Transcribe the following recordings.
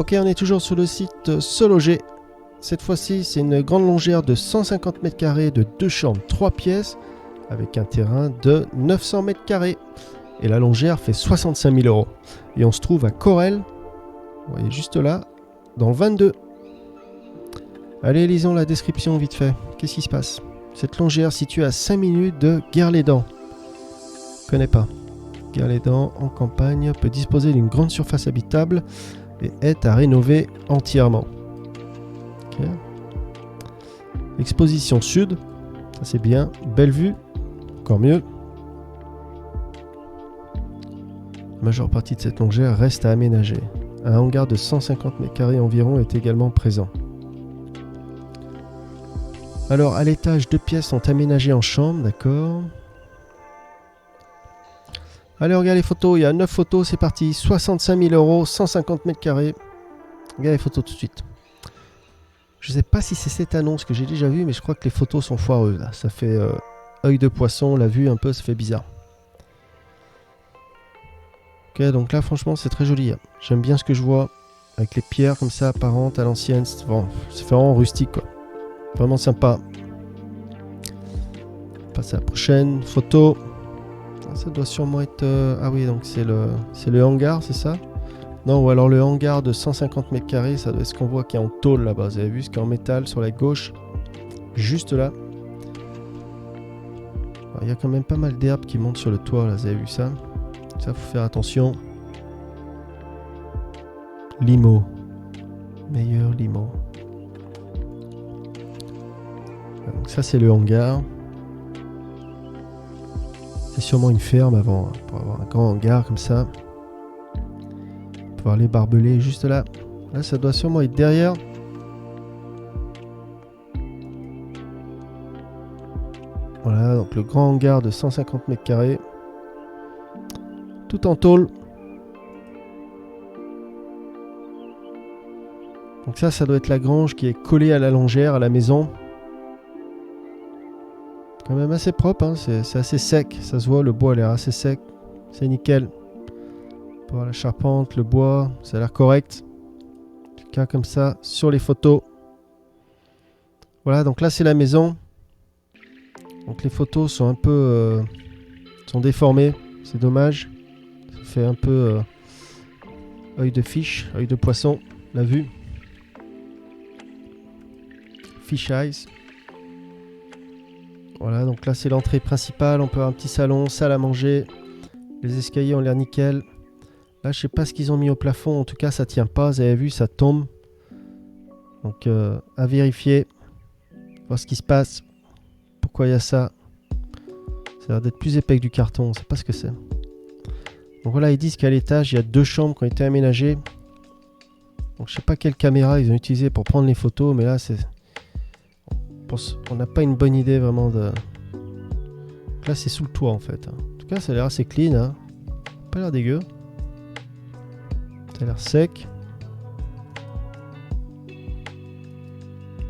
Ok, on est toujours sur le site Se Loger. Cette fois-ci, c'est une grande longère de 150 mètres carrés de 2 chambres, 3 pièces, avec un terrain de 900 mètres carrés. Et la longère fait 65 000 euros. Et on se trouve à Corel, vous voyez juste là, dans le 22. Allez, lisons la description vite fait. Qu'est-ce qui se passe? Cette longère située à 5 minutes de Guerlédan. Je connais pas. Guerlédan, en campagne, peut disposer d'une grande surface habitable et est à rénover entièrement. Okay. Exposition sud, ça c'est bien. Belle vue, encore mieux. La majeure partie de cette longère reste à aménager. Un hangar de 150 mètres carrés environ est également présent. Alors, à l'étage, 2 pièces sont aménagées en chambre, d'accord. Allez, regarde les photos, il y a 9 photos, c'est parti. 65 000 euros, 150 mètres carrés. Regarde les photos tout de suite. Je ne sais pas si c'est cette annonce que j'ai déjà vue, mais je crois que les photos sont foireuses. Là. Ça fait œil de poisson, la vue un peu, ça fait bizarre. Ok, donc là, franchement, c'est très joli. Hein. J'aime bien ce que je vois, avec les pierres comme ça, apparentes à l'ancienne. C'est vraiment rustique, quoi. Vraiment sympa. On passe à la prochaine photo. Ça doit sûrement être... Ah oui, donc c'est le hangar, c'est ça? Non, ou alors le hangar de 150 mètres carrés, ça doit être ce qu'on voit qui est en tôle là-bas. Vous avez vu ce qui est en métal sur la gauche? Juste là. Il y a quand même pas mal d'herbes qui montent sur le toit, là, vous avez vu ça? Ça, faut faire attention. Limo. Meilleur limo. Donc ça, c'est le hangar. C'est sûrement une ferme avant, hein, pour avoir un grand hangar comme ça. Pouvoir les barbeler juste là. Là, ça doit sûrement être derrière. Voilà, donc le grand hangar de 150 mètres carrés. Tout en tôle. Donc ça doit être la grange qui est collée à la longère, à la maison. Quand même assez propre, hein. C'est assez sec. Ça se voit, le bois a l'air assez sec. C'est nickel. Pour voir la charpente, le bois, ça a l'air correct. En tout cas, comme ça, sur les photos. Voilà, donc là, c'est la maison. Donc les photos sont un peu... sont déformées. C'est dommage. Ça fait un peu... œil de fiche, œil de poisson, la vue. Fish eyes. Voilà, donc là, c'est l'entrée principale. On peut avoir un petit salon, salle à manger. Les escaliers ont l'air nickel. Là, je sais pas ce qu'ils ont mis au plafond. En tout cas, ça tient pas. Vous avez vu, ça tombe. Donc, à vérifier. Voir ce qui se passe. Pourquoi il y a ça. Ça a l'air d'être plus épais que du carton. On ne sait pas ce que c'est. Donc voilà, ils disent qu'à l'étage, il y a 2 chambres qui ont été aménagées. Donc, je sais pas quelle caméra ils ont utilisé pour prendre les photos. Mais là, on n'a pas une bonne idée vraiment de... Donc là, c'est sous le toit, en fait. En tout cas, ça a l'air assez clean. Hein. Pas l'air dégueu. Ça a l'air sec.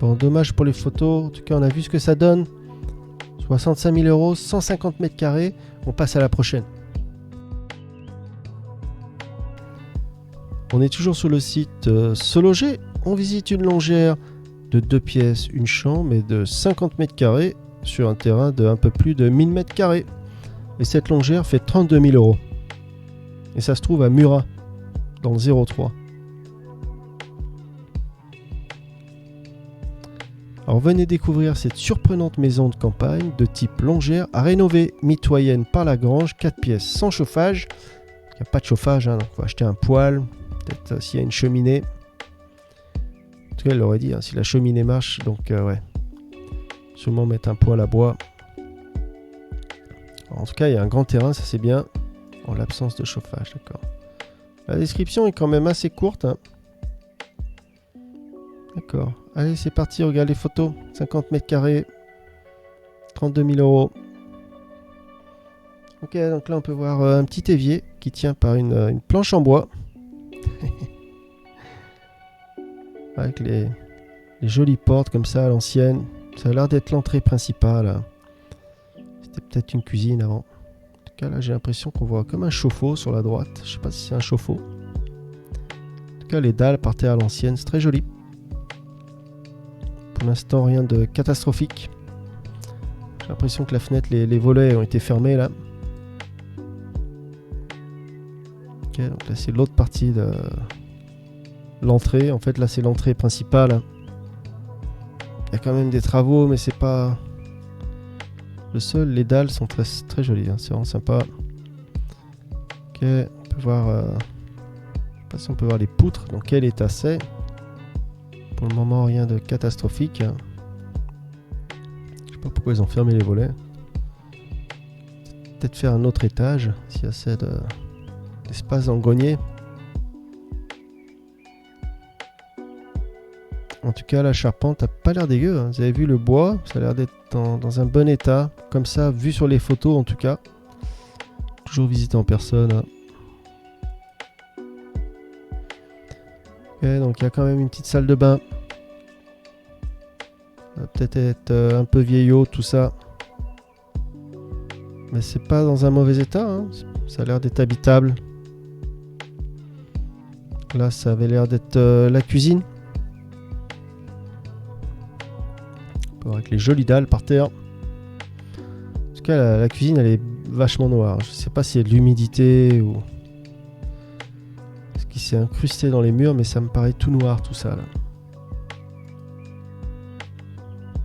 Bon, dommage pour les photos. En tout cas, on a vu ce que ça donne. 65 000 euros, 150 mètres carrés. On passe à la prochaine. On est toujours sur le site Se Loger. On visite une longère de 2 pièces, une chambre et de 50 mètres carrés sur un terrain de un peu plus de 1000 mètres carrés. Et cette longère fait 32 000 euros. Et ça se trouve à Murat, dans le 03. Alors venez découvrir cette surprenante maison de campagne de type longère à rénover, mitoyenne par la grange, 4 pièces sans chauffage. Il n'y a pas de chauffage, hein, donc il faut acheter un poêle, peut-être s'il y a une cheminée. En tout cas, elle l'aurait dit, hein, si la cheminée marche, donc ouais. Sûrement mettre un poêle à bois. Alors, en tout cas, il y a un grand terrain, ça c'est bien, en l'absence de chauffage, d'accord. La description est quand même assez courte, hein. D'accord. Allez, c'est parti, regarde les photos. 50 mètres carrés, 32 000 euros. Ok, donc là on peut voir un petit évier qui tient par une planche en bois. Avec les jolies portes comme ça à l'ancienne. Ça a l'air d'être l'entrée principale. C'était peut-être une cuisine avant. En tout cas là j'ai l'impression qu'on voit comme un chauffe-eau sur la droite. Je sais pas si c'est un chauffe-eau. En tout cas, les dalles par terre à l'ancienne, c'est très joli. Pour l'instant, rien de catastrophique. J'ai l'impression que la fenêtre, les volets ont été fermés là. Ok, donc là c'est l'autre partie de l'entrée. En fait, là c'est l'entrée principale. Il y a quand même des travaux, mais c'est pas le seul. Les dalles sont très, très jolies, hein. C'est vraiment sympa. Ok, on peut voir. Je sais pas si on peut voir les poutres. Dans quel état c'est. Pour le moment, rien de catastrophique. Je sais pas pourquoi ils ont fermé les volets. Peut-être faire un autre étage s'il y a assez d'espace dans le grenier. En tout cas, la charpente a pas l'air dégueu, hein. Vous avez vu le bois, ça a l'air d'être dans un bon état. Comme ça, vu sur les photos en tout cas. Toujours visité en personne, hein. Ok, donc il y a quand même une petite salle de bain. Ça va peut-être être un peu vieillot tout ça. Mais c'est pas dans un mauvais état, hein. Ça a l'air d'être habitable. Là, ça avait l'air d'être la cuisine. Avec les jolies dalles par terre. En tout cas, la cuisine, elle est vachement noire. Je sais pas s'il y a de l'humidité ou ce qui s'est incrusté dans les murs, mais ça me paraît tout noir, tout ça. Là.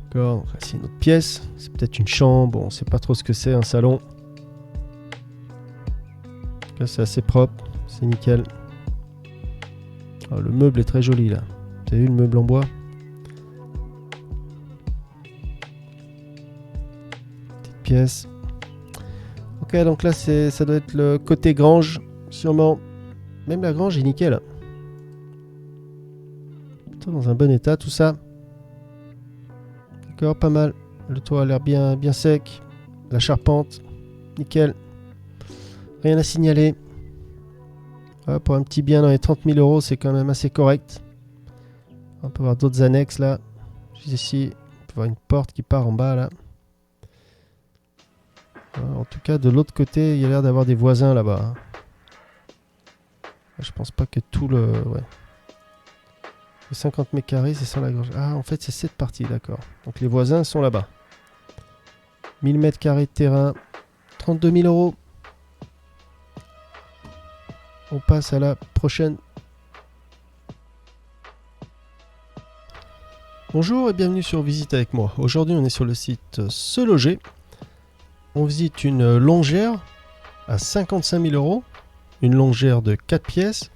D'accord, donc là, c'est une autre pièce. C'est peut-être une chambre. On sait pas trop ce que c'est, un salon. Là, c'est assez propre. C'est nickel. Oh, le meuble est très joli, là. Vous avez vu le meuble en bois ? Pièce. Ok, donc là ça doit être le côté grange, sûrement. Même la grange est nickel. Plutôt dans un bon état tout ça. D'accord, pas mal. Le toit a l'air bien sec. La charpente, nickel. Rien à signaler. Ouais, pour un petit bien dans les 30 000 €, c'est quand même assez correct. On peut voir d'autres annexes là. Juste ici, on peut voir une porte qui part en bas là. En tout cas, de l'autre côté, il y a l'air d'avoir des voisins là-bas. Je pense pas que tout le... Ouais. Les 50 mètres carrés, c'est sans la gorge. Ah, en fait, c'est cette partie, d'accord. Donc les voisins sont là-bas. 1000 mètres carrés de terrain. 32 000 €. On passe à la prochaine. Bonjour et bienvenue sur Visite avec moi. Aujourd'hui, on est sur le site Se Loger. On visite une longère à 55 000 €, une longère de 4 pièces,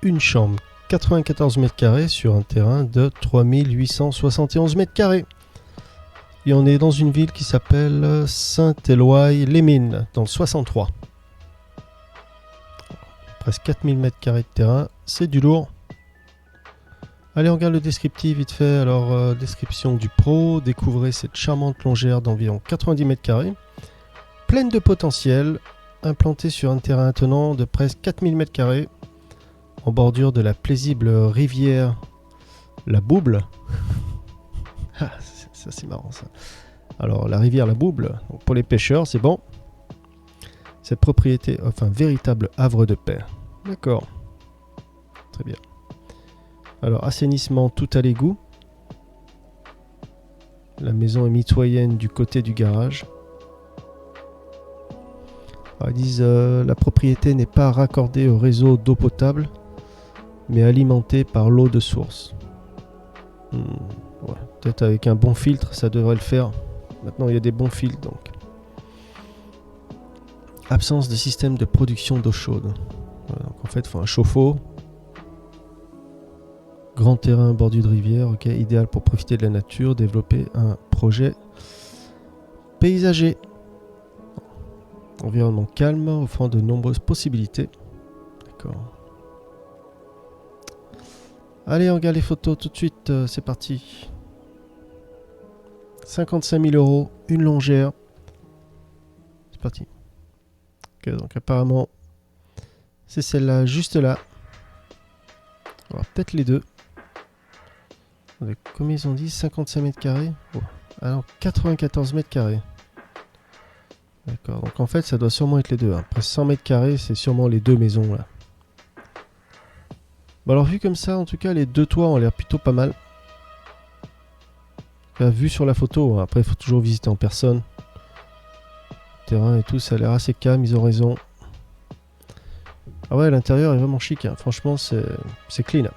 une chambre 94 mètres carrés sur un terrain de 3871 mètres carrés. Et on est dans une ville qui s'appelle Saint-Éloi-les-Mines, dans le 63. Presque 4000 mètres carrés de terrain, c'est du lourd. Allez, on regarde le descriptif vite fait. Alors, description du pro. Découvrez cette charmante longère d'environ 90 mètres carrés, pleine de potentiel, implantée sur un terrain attenant de presque 4000 mètres carrés, en bordure de la paisible rivière La Bouble. Ah, ça c'est marrant ça. Alors, la rivière La Bouble, donc pour les pêcheurs, c'est bon. Cette propriété offre un véritable havre de paix. D'accord. Très bien. Alors, assainissement tout à l'égout. La maison est mitoyenne du côté du garage. Alors, ils disent la propriété n'est pas raccordée au réseau d'eau potable, mais alimentée par l'eau de source. Ouais, peut-être avec un bon filtre, ça devrait le faire. Maintenant, il y a des bons filtres, donc. Absence de système de production d'eau chaude. Voilà, donc en fait, il faut un chauffe-eau. Grand terrain bordure de rivière, ok, idéal pour profiter de la nature, développer un projet paysager. Environnement calme, offrant de nombreuses possibilités. D'accord. Allez, on regarde les photos tout de suite, c'est parti. 55 000 €, une longère. C'est parti. Ok, donc apparemment, c'est celle-là, juste là. On va voir peut-être les deux. Comme ils ont dit, 55 mètres carrés. Oh. Alors, 94 mètres carrés. D'accord, donc en fait, ça doit sûrement être les deux. Après 100 mètres carrés, c'est sûrement les deux maisons là. Bon alors vu comme ça, en tout cas les deux toits ont l'air plutôt pas mal. Vu sur la photo, après il faut toujours visiter en personne. Le terrain et tout, ça a l'air assez calme, ils ont raison. Ah ouais, l'intérieur est vraiment chic, hein. Franchement c'est clean.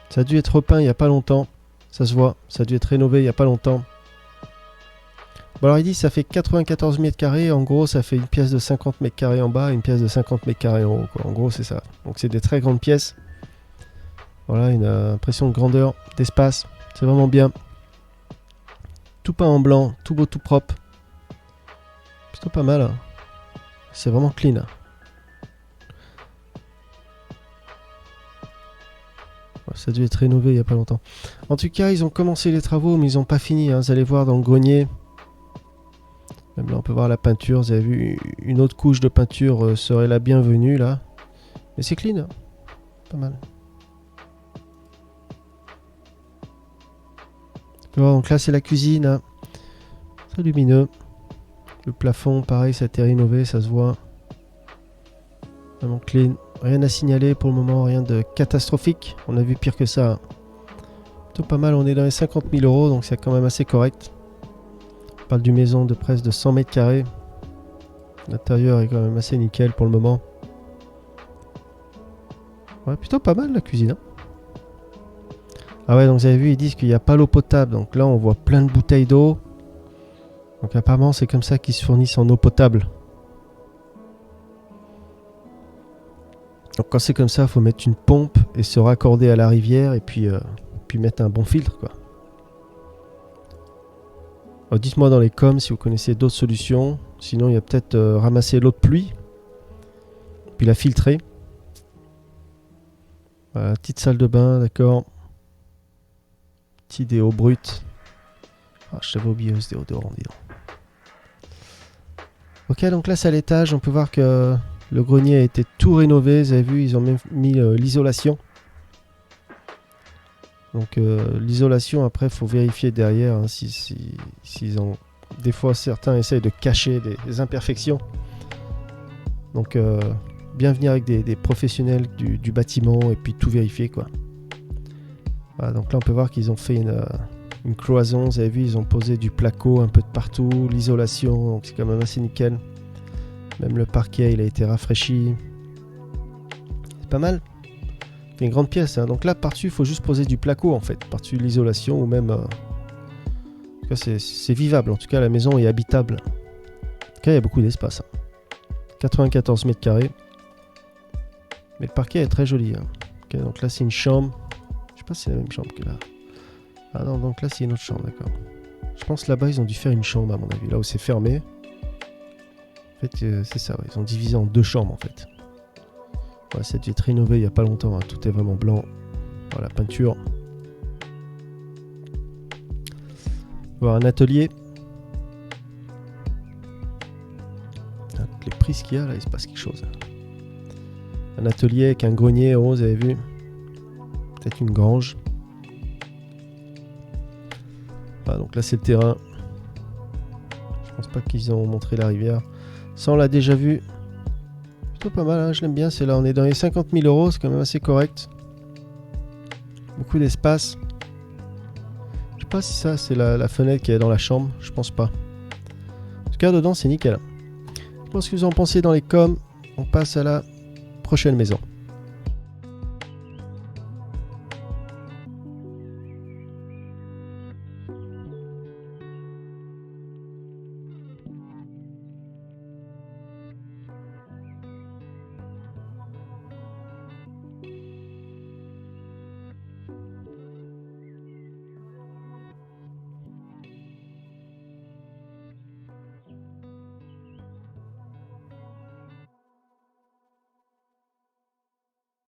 Ça a dû être repeint il n'y a pas longtemps, ça se voit, ça a dû être rénové il n'y a pas longtemps. Bon alors il dit ça fait 94 mètres carrés, en gros ça fait une pièce de 50 mètres carrés en bas et une pièce de 50 mètres carrés en haut, quoi. En gros c'est ça, donc c'est des très grandes pièces. Voilà, une impression de grandeur, d'espace, c'est vraiment bien. Tout peint en blanc, tout beau, tout propre. Plutôt pas mal, hein. C'est vraiment clean, hein. Ça a dû être rénové il n'y a pas longtemps. En tout cas, ils ont commencé les travaux, mais ils n'ont pas fini, hein. Vous allez voir dans le grenier. Même là, on peut voir la peinture. Vous avez vu, une autre couche de peinture serait la bienvenue, là. Mais c'est clean, hein. Pas mal. Bon, donc là, c'est la cuisine, hein. Très lumineux. Le plafond, pareil, ça a été rénové, ça se voit. Vraiment clean. Rien à signaler pour le moment, rien de catastrophique. On a vu pire que ça, hein. Plutôt pas mal, on est dans les 50 000 €, donc c'est quand même assez correct. On parle d'une maison de presque de 100 mètres carrés. L'intérieur est quand même assez nickel pour le moment. Ouais, plutôt pas mal la cuisine, hein. Ah ouais, donc vous avez vu, ils disent qu'il n'y a pas l'eau potable. Donc là, on voit plein de bouteilles d'eau. Donc apparemment, c'est comme ça qu'ils se fournissent en eau potable. Donc quand c'est comme ça, il faut mettre une pompe et se raccorder à la rivière et puis mettre un bon filtre, quoi. Alors dites-moi dans les coms si vous connaissez d'autres solutions. Sinon, il y a peut-être ramasser l'eau de pluie, puis la filtrer. Voilà, petite salle de bain, d'accord. Petit déo brut. Ah, je t'avais oublié ce déodorant, dis donc. Ok, donc là c'est à l'étage, on peut voir que le grenier a été tout rénové, vous avez vu, ils ont même mis l'isolation. Donc l'isolation, après, il faut vérifier derrière, hein, s'ils ont... Des fois, certains essayent de cacher des imperfections. Donc bien venir avec des professionnels du bâtiment et puis tout vérifier, quoi. Voilà, donc là on peut voir qu'ils ont fait une cloison, vous avez vu, ils ont posé du placo un peu de partout, l'isolation, donc c'est quand même assez nickel. Même le parquet, il a été rafraîchi. C'est pas mal. C'est une grande pièce, hein. Donc là, par-dessus, il faut juste poser du placo, en fait. Par-dessus l'isolation, ou même... En tout cas, c'est vivable. En tout cas, la maison est habitable. En tout cas, il y a beaucoup d'espace, hein. 94 mètres carrés. Mais le parquet est très joli, hein. Okay, donc là, c'est une chambre. Je sais pas si c'est la même chambre que là. Ah non, donc là, c'est une autre chambre, d'accord. Je pense là-bas, ils ont dû faire une chambre, à mon avis. Là où c'est fermé. En fait, c'est ça, ouais. Ils ont divisé en deux chambres, en fait. Voilà, ça a dû être rénové il n'y a pas longtemps, hein. Tout est vraiment blanc. Voilà, peinture. Voir un atelier. Avec les prises qu'il y a, là, il se passe quelque chose. Un atelier avec un grenier en haut, vous avez vu. Peut-être une grange. Voilà, donc là, c'est le terrain. Je pense pas qu'ils ont montré la rivière. Ça, on l'a déjà vu. Plutôt pas mal, hein, je l'aime bien. C'est là, on est dans les 50 000 €, c'est quand même assez correct. Beaucoup d'espace. Je sais pas si ça, c'est la fenêtre qui est dans la chambre. Je pense pas. En tout cas, dedans, c'est nickel. Je pense que vous en pensez dans les coms. On passe à la prochaine maison.